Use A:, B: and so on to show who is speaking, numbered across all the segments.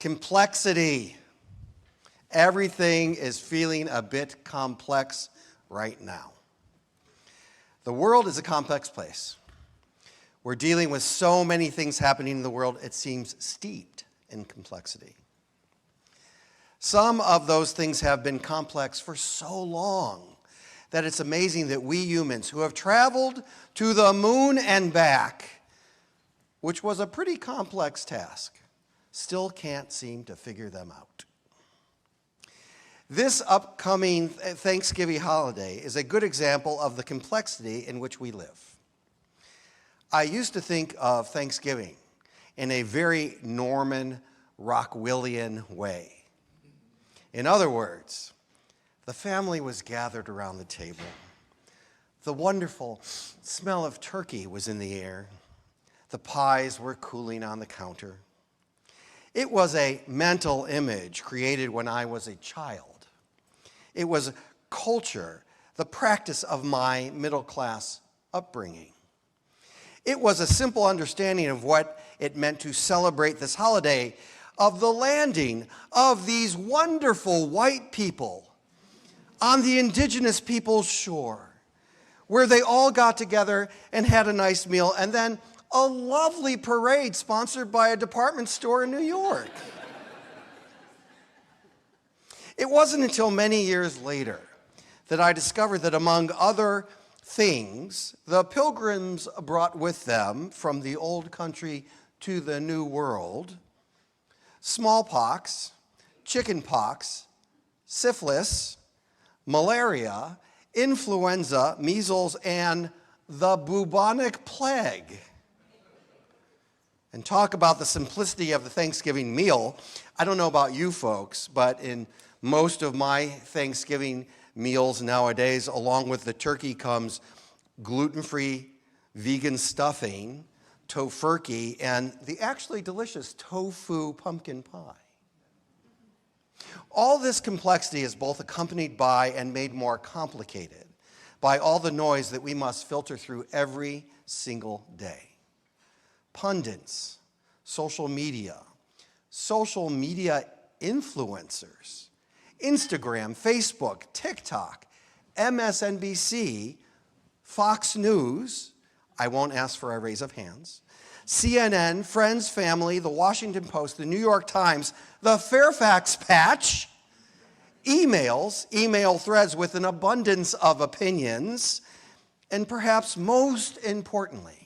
A: Complexity. Everything is feeling a bit complex right now. The world is a complex place. We're dealing with so many things happening in the world, it seems steeped in complexity. Some of those things have been complex for so long that it's amazing that we humans who have traveled to the moon and back, which was a pretty complex task, still can't seem to figure them out. This upcoming Thanksgiving holiday is a good example of the complexity in which we live. I used to think of Thanksgiving in a very Norman Rockwellian way. In other words, the family was gathered around the table. The wonderful smell of turkey was in the air. The pies were cooling on the counter. It was a mental image created when I was a child. It was culture, the practice of my middle-class upbringing. It was a simple understanding of what it meant to celebrate this holiday, of the landing of these wonderful white people on the indigenous people's shore, where they all got together and had a nice meal, and then a lovely parade sponsored by a department store in New York. It wasn't until many years later that I discovered that, among other things, the Pilgrims brought with them from the old country to the New World smallpox, chickenpox, syphilis, malaria, influenza, measles, and the bubonic plague. And talk about the simplicity of the Thanksgiving meal. I don't know about you folks, but in most of my Thanksgiving meals nowadays, along with the turkey comes gluten-free vegan stuffing, tofurkey, and the actually delicious tofu pumpkin pie. All this complexity is both accompanied by and made more complicated by all the noise that we must filter through every single day. Pundits, social media influencers, Instagram, Facebook, TikTok, MSNBC, Fox News, I won't ask for a raise of hands, CNN, Friends, Family, The Washington Post, The New York Times, The Fairfax Patch, email threads with an abundance of opinions, and perhaps most importantly,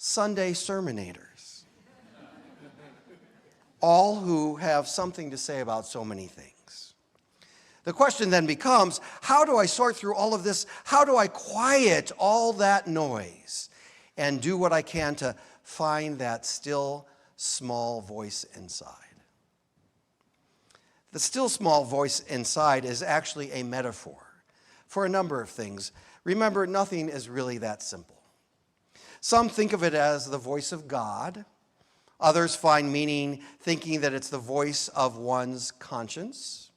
A: Sunday sermonators, all who have something to say about so many things. The question then becomes, how do I sort through all of this? How do I quiet all that noise and do what I can to find that still small voice inside? The still small voice inside is actually a metaphor for a number of things. Remember, nothing is really that simple. Some think of it as the voice of God. Others find meaning thinking that it's the voice of one's conscience.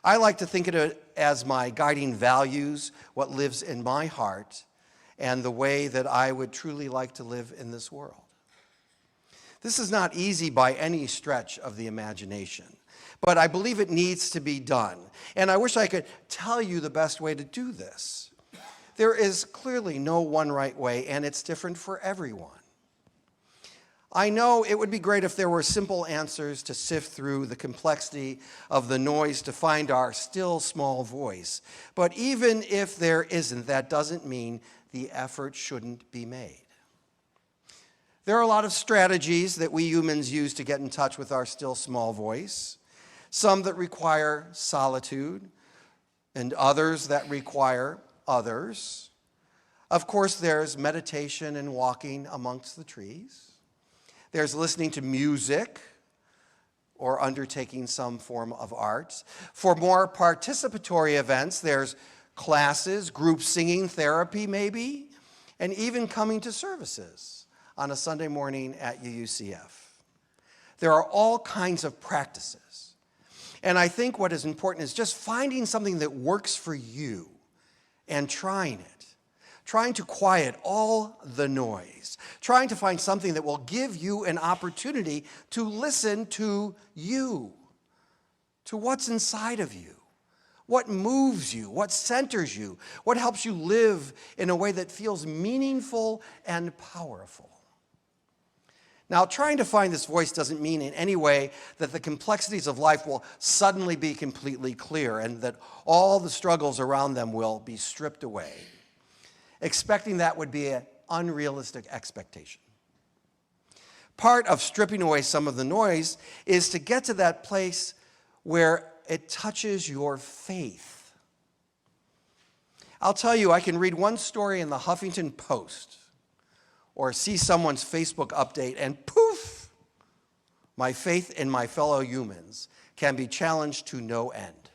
A: I like to think of it as my guiding values, what lives in my heart, and the way that I would truly like to live in this world. This is not easy by any stretch of the imagination, but I believe it needs to be done. And I wish I could tell you the best way to do this. There is clearly no one right way, and it's different for everyone. I know it would be great if there were simple answers to sift through the complexity of the noise to find our still small voice. But even if there isn't, that doesn't mean the effort shouldn't be made. There are a lot of strategies that we humans use to get in touch with our still small voice. Some that require solitude, and others that require others. Of course, there's meditation and walking amongst the trees. There's listening to music or undertaking some form of art. For more participatory events, there's classes, group singing, therapy maybe, and even coming to services on a Sunday morning at UUCF. There are all kinds of practices. And I think what is important is just finding something that works for you and trying it. trying to quiet all the noise, trying to find something that will give you an opportunity to listen to you, to what's inside of you, what moves you, what centers you, what helps you live in a way that feels meaningful and powerful. Now, trying to find this voice doesn't mean in any way that the complexities of life will suddenly be completely clear and that all the struggles around them will be stripped away. Expecting that would be an unrealistic expectation. Part of stripping away some of the noise is to get to that place where it touches your faith. I'll tell you, I can read one story in the Huffington Post or see someone's Facebook update and poof, my faith in my fellow humans can be challenged to no end.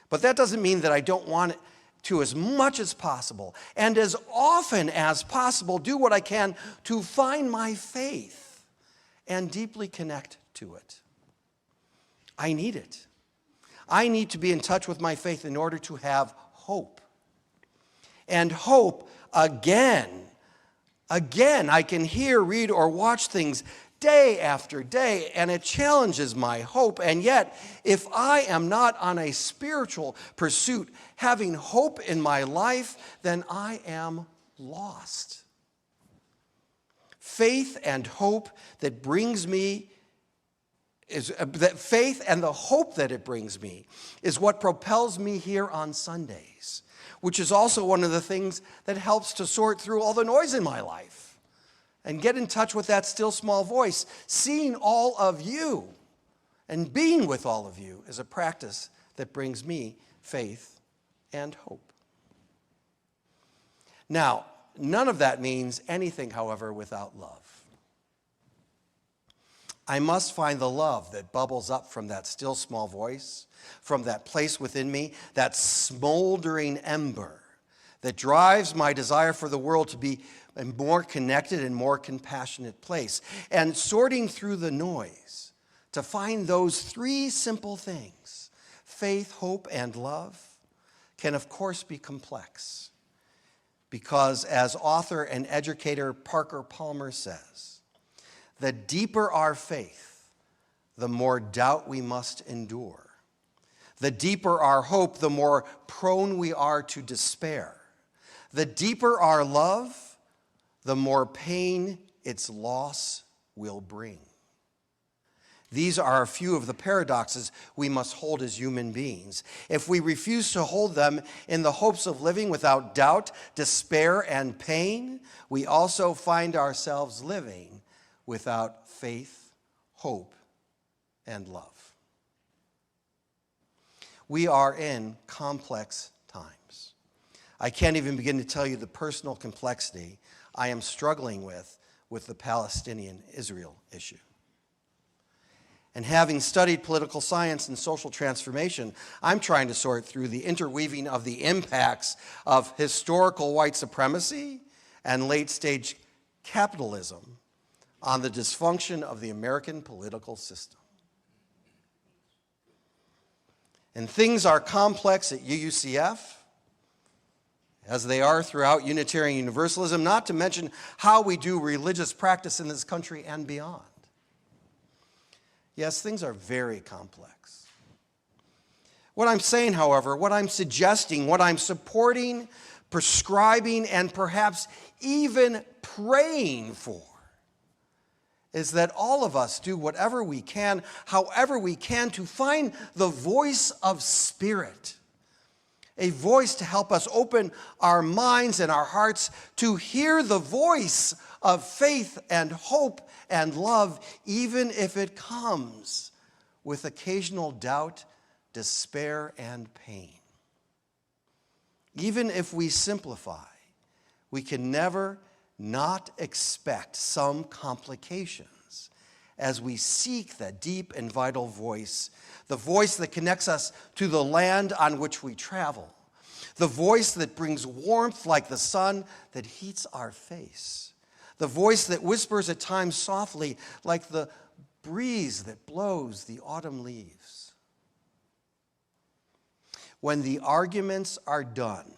A: But that doesn't mean that I don't want to, as much as possible and as often as possible, do what I can to find my faith and deeply connect to it. I need it. I need to be in touch with my faith in order to have hope. And hope, again, I can hear, read, or watch things day after day, and it challenges my hope. And yet, if I am not on a spiritual pursuit, having hope in my life, then I am lost. Faith and hope that brings me that faith and the hope that it brings me is what propels me here on Sundays, which is also one of the things that helps to sort through all the noise in my life and get in touch with that still small voice. Seeing all of you and being with all of you is a practice that brings me faith and hope. Now, none of that means anything, however, without love. I must find the love that bubbles up from that still small voice, from that place within me, that smoldering ember that drives my desire for the world to be a more connected and more compassionate place. And sorting through the noise to find those three simple things, faith, hope, and love, can of course be complex. Because as author and educator Parker Palmer says, the deeper our faith, the more doubt we must endure. The deeper our hope, the more prone we are to despair. The deeper our love, the more pain its loss will bring. These are a few of the paradoxes we must hold as human beings. If we refuse to hold them in the hopes of living without doubt, despair, and pain, we also find ourselves living without faith, hope, and love. We are in complex times. I can't even begin to tell you the personal complexity I am struggling with the Palestinian-Israel issue. And having studied political science and social transformation, I'm trying to sort through the interweaving of the impacts of historical white supremacy and late-stage capitalism on the dysfunction of the American political system. And things are complex at UUCF, as they are throughout Unitarian Universalism, not to mention how we do religious practice in this country and beyond. Yes, things are very complex. What I'm saying, however, what I'm suggesting, what I'm supporting, prescribing, and perhaps even praying for is that all of us do whatever we can, however we can, to find the voice of Spirit, a voice to help us open our minds and our hearts to hear the voice of faith and hope and love, even if it comes with occasional doubt, despair, and pain. Even if we simplify, we can never not expect some complications as we seek that deep and vital voice, the voice that connects us to the land on which we travel, the voice that brings warmth like the sun that heats our face, the voice that whispers at times softly like the breeze that blows the autumn leaves. When the arguments are done,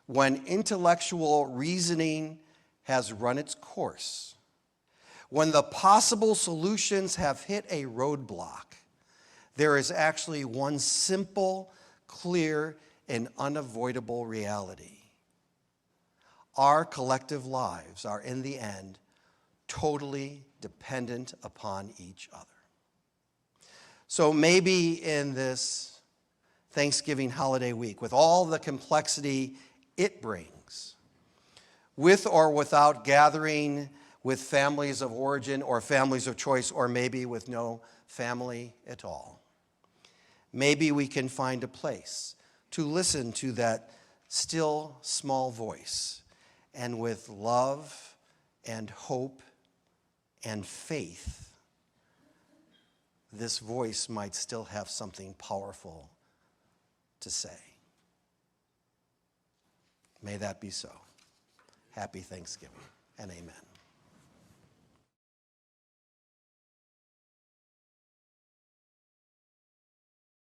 A: when intellectual reasoning has run its course, when the possible solutions have hit a roadblock, there is actually one simple, clear, and unavoidable reality. Our collective lives are, in the end, totally dependent upon each other. So maybe in this Thanksgiving holiday week, with all the complexity it brings, with or without gathering with families of origin or families of choice, or maybe with no family at all, maybe we can find a place to listen to that still small voice, and with love and hope and faith, this voice might still have something powerful to say. May that be so. Happy Thanksgiving and amen.